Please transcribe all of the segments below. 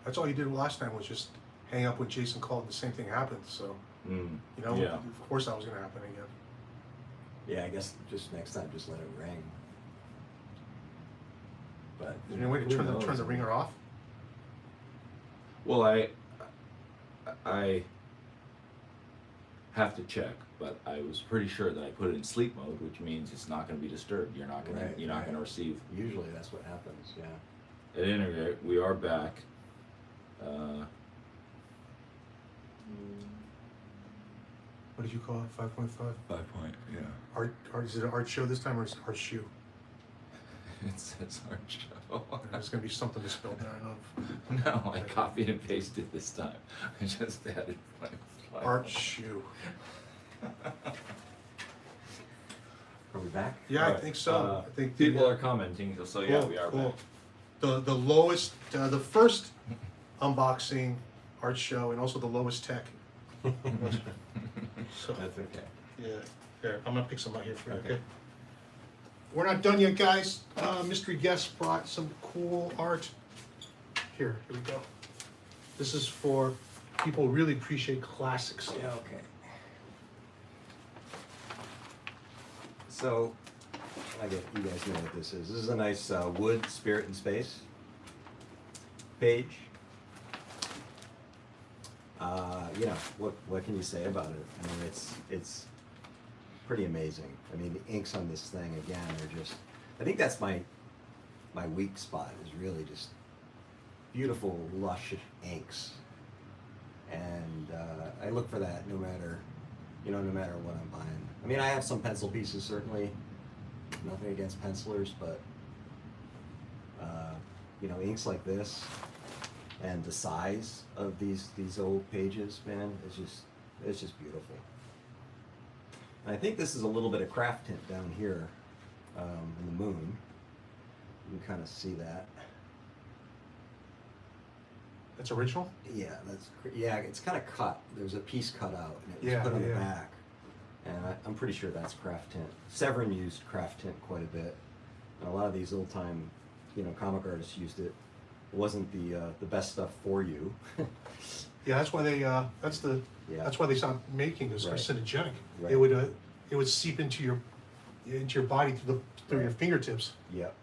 That's all you did last time was just hang up when Jason called. The same thing happened. So, you know, Yeah. of course that was going to happen again. Yeah, I guess just next time, just let it ring. But Is there any way to turn the ringer off? Well, I have to check, but I was pretty sure that I put it in sleep mode, which means it's not going to be disturbed. You're not going to you're not going to receive. Usually that's what happens. Yeah. At any rate, we are back. What did you call it? 5.5? 5 point, yeah. Art, is it an art show this time, or is it art shoe? It says art show. There's going to be something to spell down of. No, I copied and pasted this time. I just added Art shoe. Are we back? Yeah, Right. I think so. I think people are commenting, so yeah, Cool, we are cool. back. The lowest, the first unboxing art show, and also the lowest tech. So That's okay. yeah, here I'm gonna pick some out here for you. Okay. Okay. We're not done yet, guys. Mystery guest brought some cool art. Here we go. This is for people who really appreciate classics. Yeah, okay. So, I get you guys know what this is. This is a nice wood Spirit in Space page. You know, what can you say about it? I mean, it's pretty amazing. I mean, the inks on this thing again are just. I think that's my weak spot is really just beautiful, lush inks, and I look for that no matter what I'm buying. I mean, I have some pencil pieces certainly. Nothing against pencilers, but you know, inks like this. And the size of these old pages, man, it's just beautiful. And I think this is a little bit of craft tint down here in the moon. You can kind of see that. That's original? Yeah, it's kind of cut. There's a piece cut out, and it was Yeah, put on the yeah. back. And I'm pretty sure that's craft tint. Severin used craft tint quite a bit, and a lot of these old-time, you know, comic artists used it. It wasn't the best stuff for you. Yeah, that's why they that's why they stopped making this Right. carcinogenic. Right. It would seep into your body through your Right. fingertips. Yep.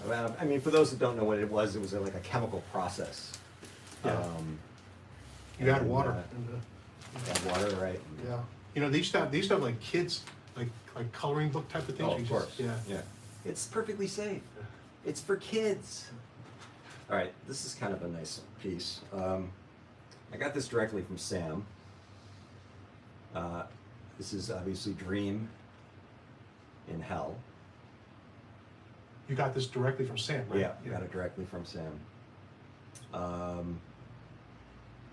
Well, I mean, for those that don't know what it was like a chemical process. Yeah. You add and, water. Add water, right? Yeah. You know, they used to have like kids like coloring book type of things. Oh, of course. Yeah. It's perfectly safe. It's for kids. All right, this is kind of a nice piece. I got this directly from Sam. This is obviously Dream in Hell. You got this directly from Sam, right? Yeah, got it directly from Sam.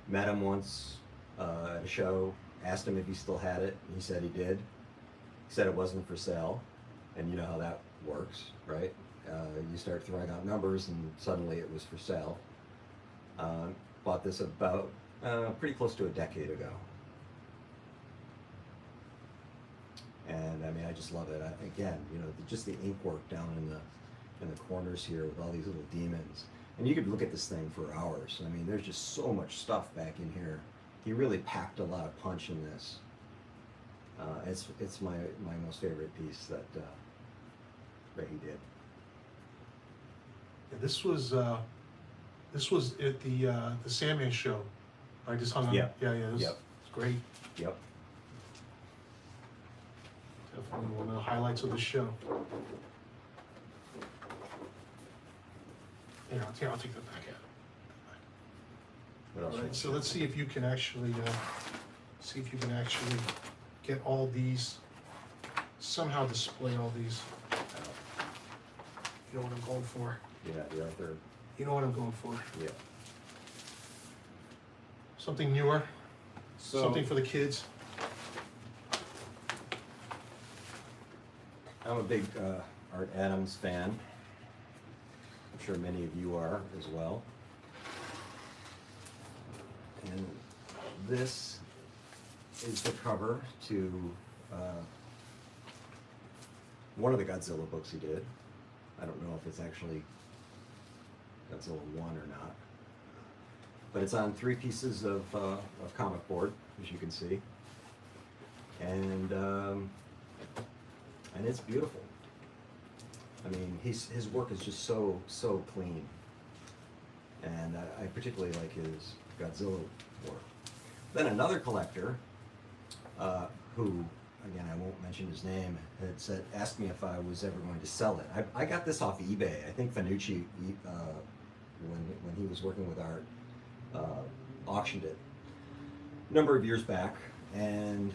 Met him once at a show, asked him if he still had it. He said he did. He said it wasn't for sale, and you know how that works, right? You start throwing out numbers, and suddenly it was for sale. Bought this about pretty close to a decade ago, and I mean, I just love it. Again, you know, just the ink work down in the corners here with all these little demons, and you could look at this thing for hours. I mean, there's just so much stuff back in here. He really packed a lot of punch in this. It's my most favorite piece that he did. Yeah, this was at the Sandman show. I just hung on. Yeah. Yeah. It was, Yep. It's great. Yep. Definitely one of the highlights of the show. Yeah, I'll take that back out. What else? All right, so let's see if you can actually get all these, somehow display all these. You know what I'm going for. Yeah, the Arthur. You know what I'm going for. Yeah. Something newer, So something for the kids. I'm a big Art Adams fan. I'm sure many of you are as well. And this is the cover to one of the Godzilla books he did. I don't know if it's actually Godzilla 1 or not. but it's on 3 pieces of comic board, as you can see, and it's beautiful. I mean, his work is just so clean, and I particularly like his Godzilla work. Then another collector, who, again, I won't mention his name, had asked me if I was ever going to sell it. I got this off eBay. I think Fanucci, when he was working with Art, auctioned it a number of years back, and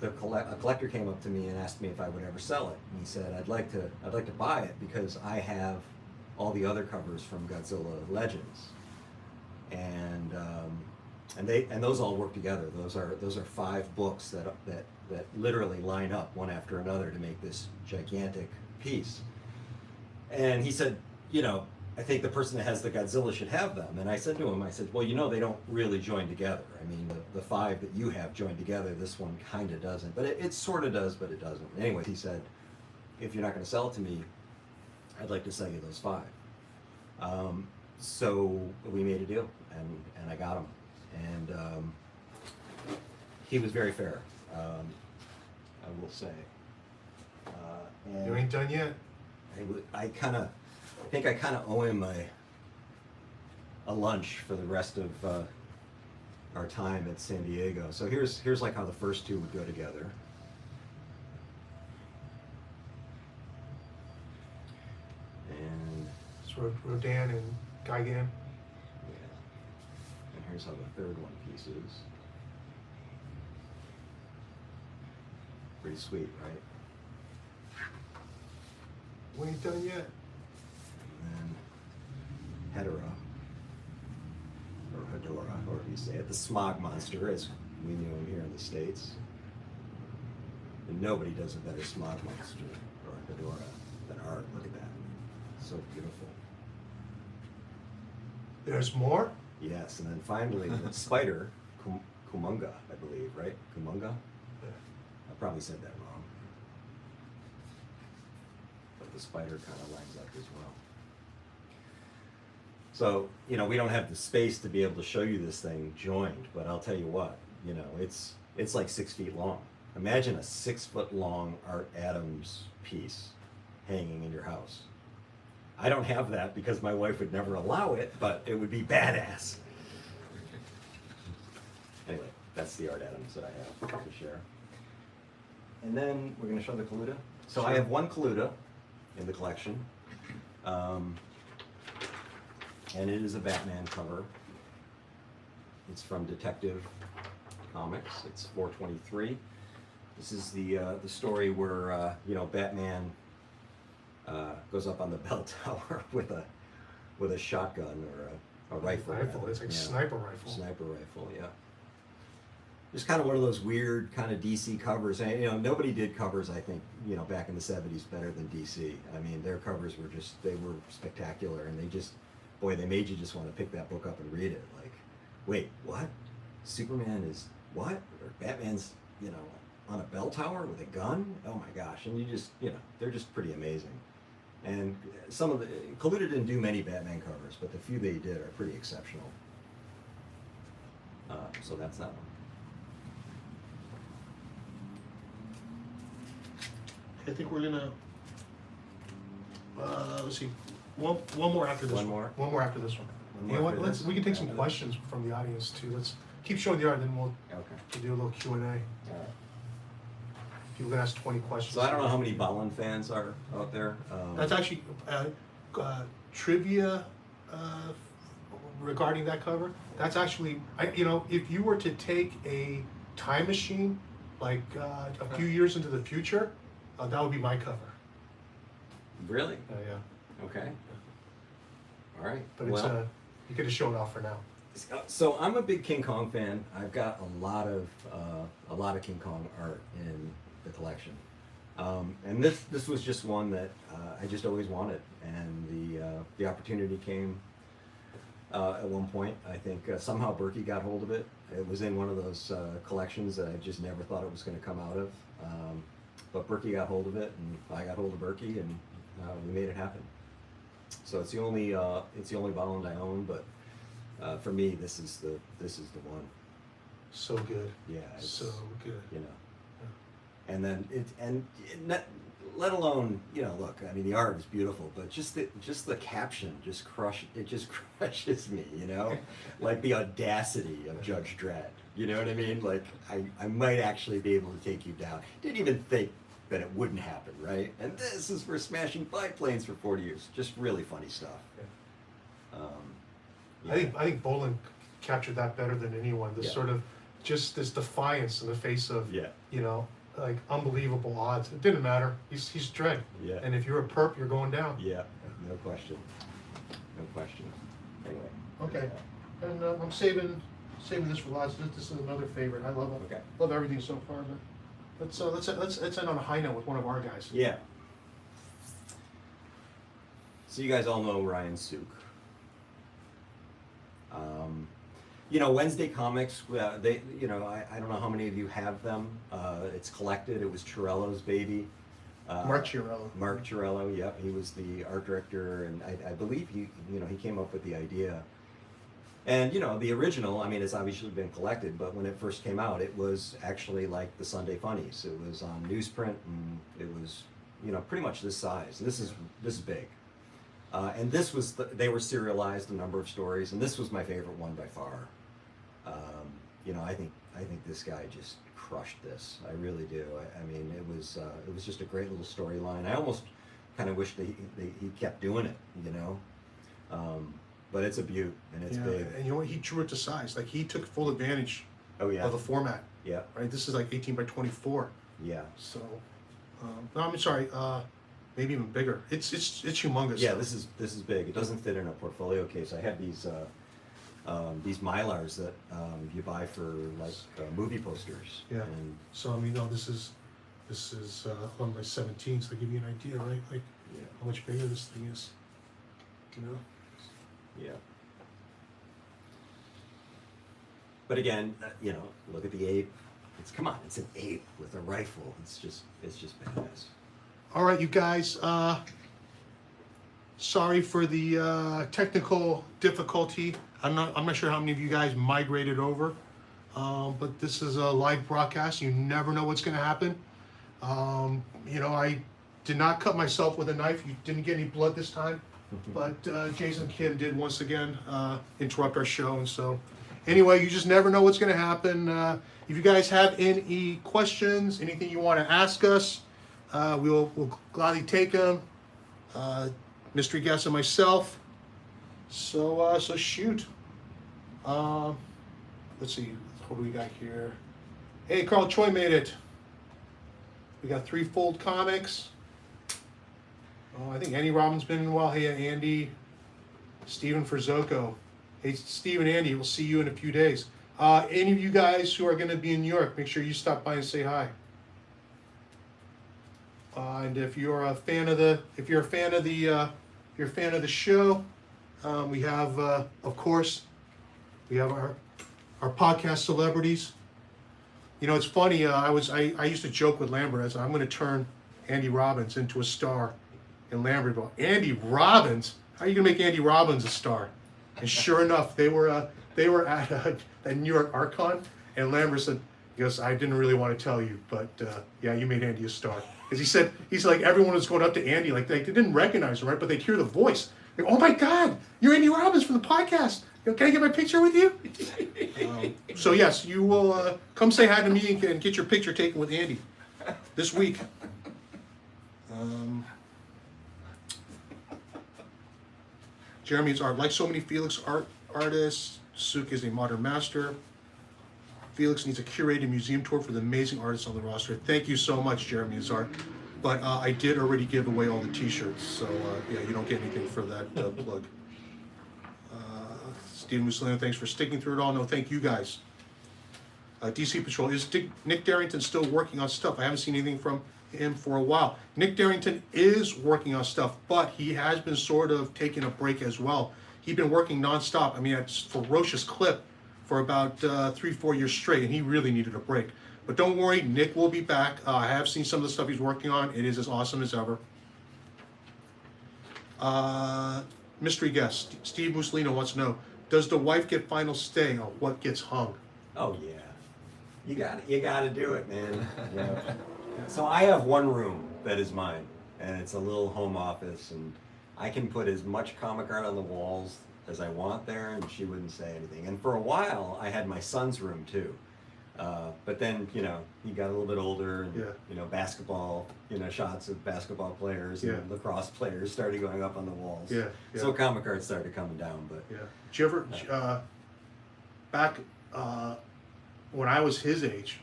a collector came up to me and asked me if I would ever sell it. And he said, I'd like to buy it because I have all the other covers from Godzilla Legends, and those all work together. Those are 5 books that literally line up one after another to make this gigantic piece. And he said, I think the person that has the Godzilla should have them. And I said to him, well, they don't really join together. I mean, the 5 that you have joined together, this one kind of doesn't. But it sort of does, but it doesn't. Anyway, he said, if you're not going to sell it to me, I'd like to sell you those 5. So we made a deal, and I got them. And he was very fair, I will say. And You ain't done yet. I think I kind of owe him a lunch for the rest of our time at San Diego. So here's like how the first 2 would go together. And It's Rodan and Gigan. yeah, and here's how the third one pieces. Pretty sweet, right? We ain't done yet. And then Hedorah, or Hedorah, however you say it, the smog monster, as we knew him here in the States. And nobody does a better smog monster or Hedorah than Art. Look at that. So beautiful. There's more? Yes, and then finally the spider, Kumunga, I believe, right? Kumunga? Yeah. I probably said that wrong. But the spider kind of lines up as well. So, we don't have the space to be able to show you this thing joined, but I'll tell you what, it's like 6 feet long. Imagine a 6 foot long Art Adams piece hanging in your house. I don't have that because my wife would never allow it, but it would be badass. Anyway, that's the Art Adams that I have to share. And then we're going to show the Kaluta. So Sure. I have 1 Kaluta in the collection. And it is a Batman cover. It's from Detective Comics. It's 423. This is the story where Batman goes up on the bell tower with a shotgun or a rifle. It's like Yeah. sniper rifle. Sniper rifle, yeah. It's kind of one of those weird kind of DC covers. And, nobody did covers, I think, back in the 70s better than DC. I mean, their covers were they were spectacular, and they made you just want to pick that book up and read it. Like, wait, what? Superman is what? Or Batman's, on a bell tower with a gun? Oh my gosh. And you just, they're just pretty amazing. And Kaluta didn't do many Batman covers, but the few they did are pretty exceptional. So that's that one. I think we're gonna, let's see, one more after this one. One more? One more after this one. One You know more what, after this? we can take some After this? questions from the audience too. Let's keep showing the art, then we'll Okay. do a little Q&A. All right. People can ask 20 questions. So I don't know how many Ballin fans are out there. That's actually trivia regarding that cover. That's actually, if you were to take a time machine, like a few years into the future, that would be my cover. Really? Yeah. Okay. All right. But it's you could just show it off for now. So I'm a big King Kong fan. I've got a lot of King Kong art in the collection, and this was just one that I just always wanted, and the opportunity came at one point. I think somehow Berkey got hold of it. It was in one of those collections that I just never thought it was going to come out of, but Berkey got hold of it, and I got hold of Berkey, and we made it happen. So it's the only Ballin I own, but For me, this is the one. So good. Yeah, it's, So good. you know. And then not, let alone, you know, look, I mean, the art is beautiful, but just the caption just crushes me, you know, like the audacity of Judge Dredd. You know what I mean? Like I might actually be able to take you down. Didn't even think that it wouldn't happen, right? And this is for smashing biplanes for 40 years. Just really funny stuff. I think Bolin captured that better than anyone. This sort of just this defiance in the face of you know, like unbelievable odds. It didn't matter. He's Dredd. Yeah. And if you're a perp, you're going down. Yeah, no question. No question. Anyway. Okay. And I'm saving this for last. This is another favorite. I love it. Okay. Love everything so far. But let's end on a high note with one of our guys. Yeah. So you guys all know Ryan Sook. You know, Wednesday Comics, they, you know, I don't know how many of you have them. It's collected. It was Chiarello's baby. Mark Chiarello. Mark Chiarello, yep. He was the art director, and I believe he came up with the idea. And, you know, the original, I mean, it's obviously been collected, but when it first came out, it was actually like the Sunday Funnies. It was on newsprint, and it was, you know, pretty much this size. This is big. And this was, they were serialized, a number of stories, and this was my favorite one by far. You know, I think this guy just crushed this. I really do. I mean, it was just a great little storyline. I almost kind of wish that he kept doing it, you know. But it's a beaut, and it's big. And you know what? He drew it to size. Like, he took full advantage of the format. Yeah. Right? This is like 18 by 24. Yeah. So, no, I'm sorry, maybe even bigger. It's humongous. Yeah, this is big. It doesn't fit in a portfolio case. I have these Mylars that you buy for like movie posters. Yeah. And So, I mean, no, this is on by 17, so to give you an idea, right? Like, how much bigger this thing is, you know? yeah. But again, you know, look at the ape. Come on, it's an ape with a rifle. It's just badass. All right, you guys, sorry for the technical difficulty. I'm not sure how many of you guys migrated over, but this is a live broadcast. You never know what's going to happen. You know, I did not cut myself with a knife. You didn't get any blood this time, but Jason Kim did once again interrupt our show, and so anyway, you just never know what's going to happen. If you guys have any questions, anything you want to ask us, we'll gladly take them. Mystery guest and myself. So shoot. Let's see. What do we got here? Hey, Carl Choi made it. We got Threefold Comics. Oh, I think Andy Robbins been in well. Hey, Andy. Steven Frizzoco. Hey, Steve and Andy, we'll see you in a few days. Any of you guys who are going to be in New York, make sure you stop by and say hi. And if you're a fan of the show, we have, of course, we have our podcast celebrities. You know, it's funny. I used to joke with Lambert. I said, I'm going to turn Andy Robbins into a star in Lambertville. Andy Robbins? How are you going to make Andy Robbins a star? And sure enough, they were at a New York Art Con, and Lambert said, he goes, I didn't really want to tell you, but yeah, you made Andy a star. Because he said like everyone was going up to Andy, like they didn't recognize him, right? But they'd hear the voice. Like, oh my God, you're Andy Robbins from the podcast. Can I get my picture with you? So yes, you will come say hi to me and get your picture taken with Andy this week. Jeremy's art, like so many Felix artists, Sook is a modern master. Felix needs a curated museum tour for the amazing artists on the roster. Thank you so much, Jeremy's art. But I did already give away all the t-shirts, so yeah, you don't get anything for that plug. Steve Mussolino, thanks for sticking through it all. No, thank you guys. DC Patrol, is Nick Darrington still working on stuff? I haven't seen anything from him for a while. Nick Darrington is working on stuff, but he has been sort of taking a break as well. He's been working nonstop. I mean, it's ferocious clip for about 3-4 years straight, and he really needed a break. But don't worry, Nick will be back. I have seen some of the stuff he's working on. It is as awesome as ever. Mystery guest, Steve Mussolino wants to know, Does the wife get final say on what gets hung? Oh yeah, you got to do it, man. Yeah. So I have one room that is mine, and it's a little home office, and I can put as much comic art on the walls as I want there, and she wouldn't say anything. And for a while, I had my son's room too. But then, you know, he got a little bit older, and, Yeah. you know, basketball, you know, shots of basketball players Yeah. and lacrosse players started going up on the walls. Yeah, yeah. So comic art started coming down, but Yeah. Did you ever, back when I was his age,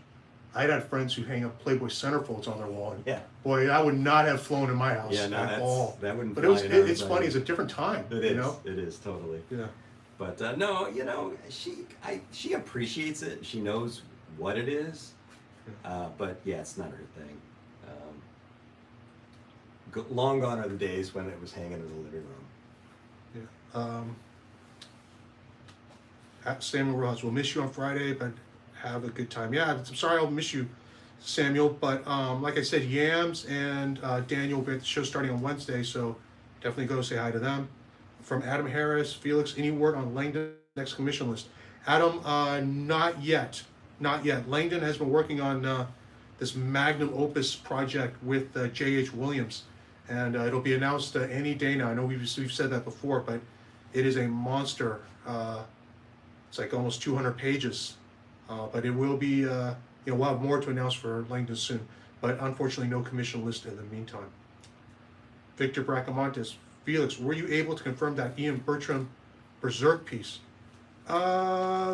I'd had friends who hang up Playboy centerfolds on their wall. And yeah. boy, that would not have flown in my house Yeah, no, at all. that wouldn't But it was, fly in it's ours funny, either. it's a different time. It you is. know? It is totally. Yeah. But no, you know, she appreciates it. She knows what it is. But yeah, it's not her thing. Long gone are the days when it was hanging in the living room. Yeah. Samuel Ross, we'll miss you on Friday, but have a good time. Yeah, I'm sorry I'll miss you, Samuel. But like I said, Yams and Daniel will be at the show starting on Wednesday, so definitely go say hi to them. From Adam Harris, Felix, any word on Langdon next commission list? Adam, not yet. Not yet. Langdon has been working on this magnum opus project with J.H. Williams, and it'll be announced any day now. I know we've said that before, but it is a monster. It's like almost 200 pages, but it will be, you know, we'll have more to announce for Langdon soon, but unfortunately no commission list in the meantime. Victor Bracamontes, Felix, were you able to confirm that Ian Bertram Berserk piece?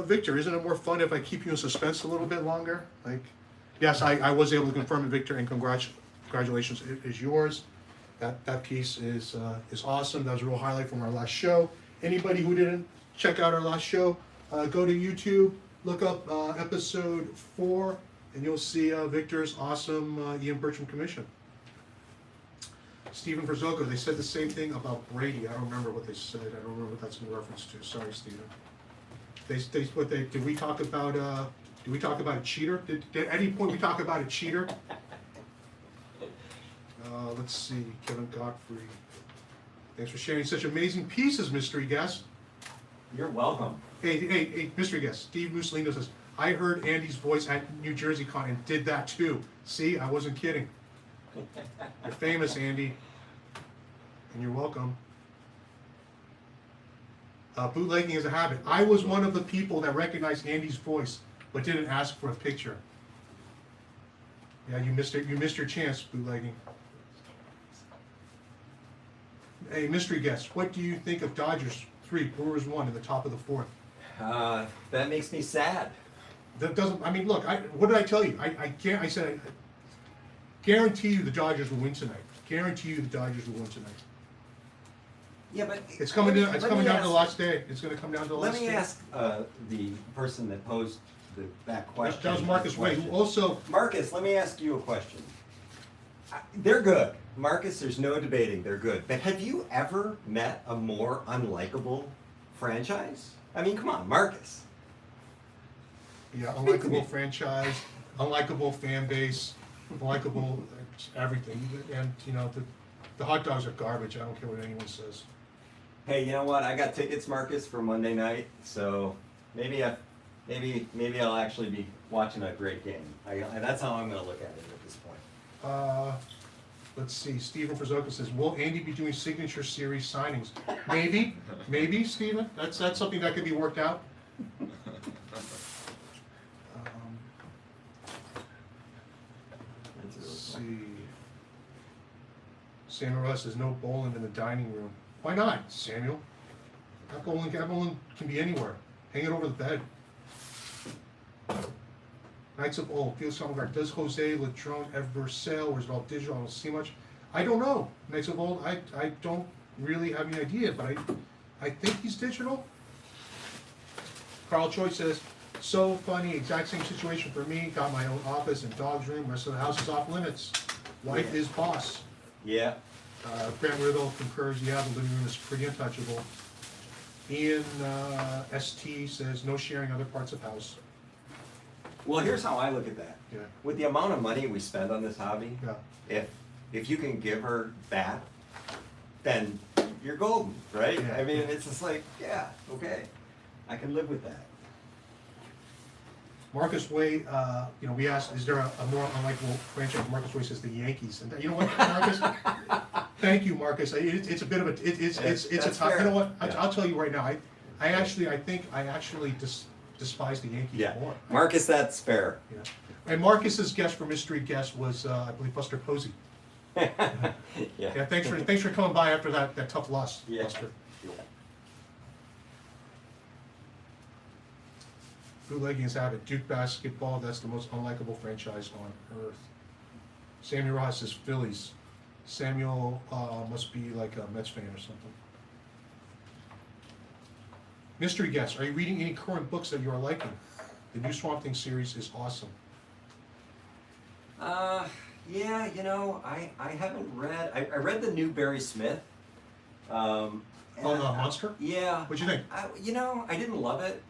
Victor, isn't it more fun if I keep you in suspense a little bit longer? Like, yes, I was able to confirm it, Victor, and congratulations, it is yours. That piece is awesome. That was a real highlight from our last show. Anybody who didn't check out our last show, go to YouTube, look up episode 4, and you'll see Victor's awesome Ian Bertram commission. Stephen Verzogo, they said the same thing about Brady. I don't remember what they said. I don't remember what that's in reference to. Sorry, Stephen. Did we talk about a cheater? Did at any point we talk about a cheater? Let's see, Kevin Godfrey. Thanks for sharing such amazing pieces, mystery guest. You're welcome. Hey, mystery guest. Steve Mussolino says, I heard Andy's voice at New Jersey Con and did that too. See, I wasn't kidding. You're famous, Andy. And you're welcome. Bootlegging is a habit. I was one of the people that recognized Andy's voice, but didn't ask for a picture. Yeah, you missed it. You missed your chance, bootlegging. Hey, mystery guest, what do you think of Dodgers 3, Brewers 1 in the top of the 4th? That makes me sad. That doesn't. I mean, look. What did I tell you? I can't. I said, guarantee you the Dodgers will win tonight. Guarantee you the Dodgers will win tonight. Yeah, but It's coming down. It's coming down to the last day. It's going to come down to the last day. Let me ask the person that posed that question. That was Marcus Way, who also. Marcus, let me ask you a question. They're good. Marcus, there's no debating, they're good. But have you ever met a more unlikable franchise? I mean, come on, Marcus. Yeah, unlikable franchise, unlikable fan base, unlikable everything. And you know, the hot dogs are garbage. I don't care what anyone says. Hey, you know what? I got tickets, Marcus, for Monday night, so maybe I'll actually be watching a great game. That's how I'm going to look at it at this point. Let's see. Stephen Frazoka says, "Will Andy be doing signature series signings?" Maybe, Stephen. That's something that could be worked out. Let's see. Samuel Russ says, "No bowling in the dining room." Why not, Samuel? That bowling can be anywhere. Hang it over the bed. Knights of Old, Felix Comic Art. Does Jose Ladrone ever sell, or is it all digital? I don't see much. I don't know. Knights of Old, I don't really have any idea, but I think he's digital. Carl Choi says, so funny, exact same situation for me. Got my own office and dog's room. Rest of the house is off limits. Wife is boss. Yeah. Grant Riddle concurs, yeah, the living room is pretty untouchable. Ian ST says, no sharing other parts of house. Well, here's how I look at that. Yeah. With the amount of money we spend on this hobby, Yeah. if you can give her that, then you're golden, right? Yeah. I mean, it's just like, yeah, okay. I can live with that. Marcus Way, you know, we asked, is there a more unlikable franchise? Marcus Way says the Yankees, and you know what, Marcus? Thank you, Marcus. It's a bit of a, it's a That's tough. fair. You know what? Yeah. I'll tell you right now. I think I actually despise the Yankees Yeah, more. Marcus, that's fair. Yeah. And Marcus's guest for mystery guest was, I believe, Buster Posey. Yeah. Yeah. Thanks for coming by after that tough loss, Yeah. Buster. Yeah. Bootleggings have it. Duke basketball. That's the most unlikable franchise on earth. Samuel Ross says Phillies. Samuel must be like a Mets fan or something. Mystery guest, are you reading any current books that you are liking? The new Swamp Thing series is awesome. Yeah, you know, I haven't read, I read the new Barry Smith. Monster? Yeah. What'd you think? You know, I didn't love it,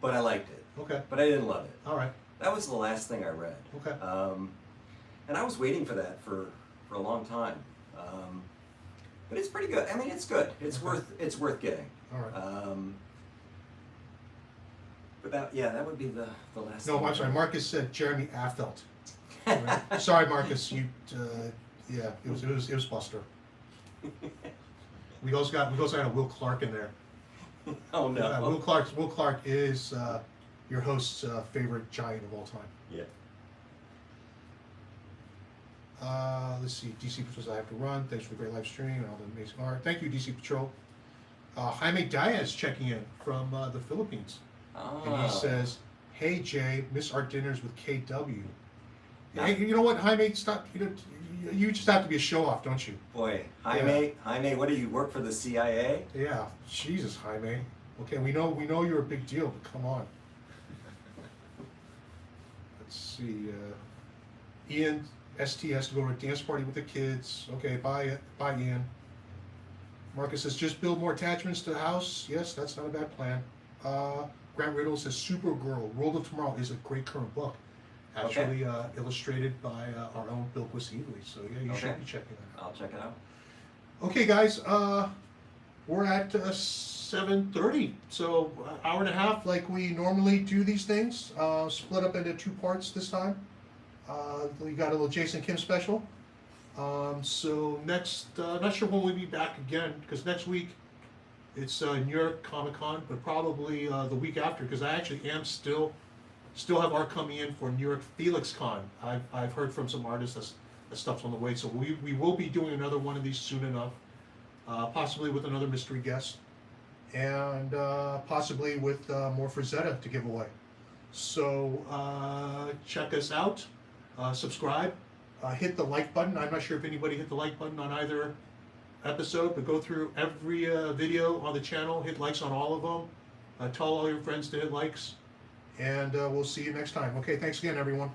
but I liked it. Okay. But I didn't love it. All right. That was the last thing I read. Okay. And I was waiting for that for a long time. But it's pretty good. I mean, it's good. It's Okay. worth getting. All right. But that would be the last. No, thing I'm I sorry. read. Marcus said Jeremy Affeldt. All right. Sorry, Marcus. Yeah, it was Buster. We also got a Will Clark in there. Oh no. Will Clark is your host's favorite giant of all time. Yeah. Let's see. DC Patrol says I have to run. Thanks for the great live stream and all the amazing art. Thank you, DC Patrol. Jaime Diaz checking in from the Philippines, and he says, "Hey Jay, miss our dinners with KW." Hey, you know what, Jaime? Stop. You just have to be a show off, don't you? Boy, Jaime, what do you work for the CIA? Yeah. Jesus, Jaime. Okay, we know you're a big deal, but come on. Let's see. Ian ST has to go to a dance party with the kids. Okay, bye Ian. Marcus says just build more attachments to the house. Yes, that's not a bad plan. Grant Riddle says Supergirl, World of Tomorrow is a great current book. Actually illustrated by our own Bill Quisively. So yeah, you should be checking that out. I'll check it out. Okay guys, we're at 7:30, so hour and a half like we normally do these things, split up into 2 parts this time. We got a little Jason Kim special. So next, not sure when we'll be back again, because next week it's New York Comic Con, but probably the week after, because I actually am still have art coming in for New York Felix Con. I've heard from some artists that stuff's on the way, so we will be doing another one of these soon enough, possibly with another mystery guest, and possibly with more FRAZETTA to give away. So check us out, subscribe, hit the like button. I'm not sure if anybody hit the like button on either episode, but go through every video on the channel, hit likes on all of them, tell all your friends to hit likes, and we'll see you next time. Okay, thanks again, everyone.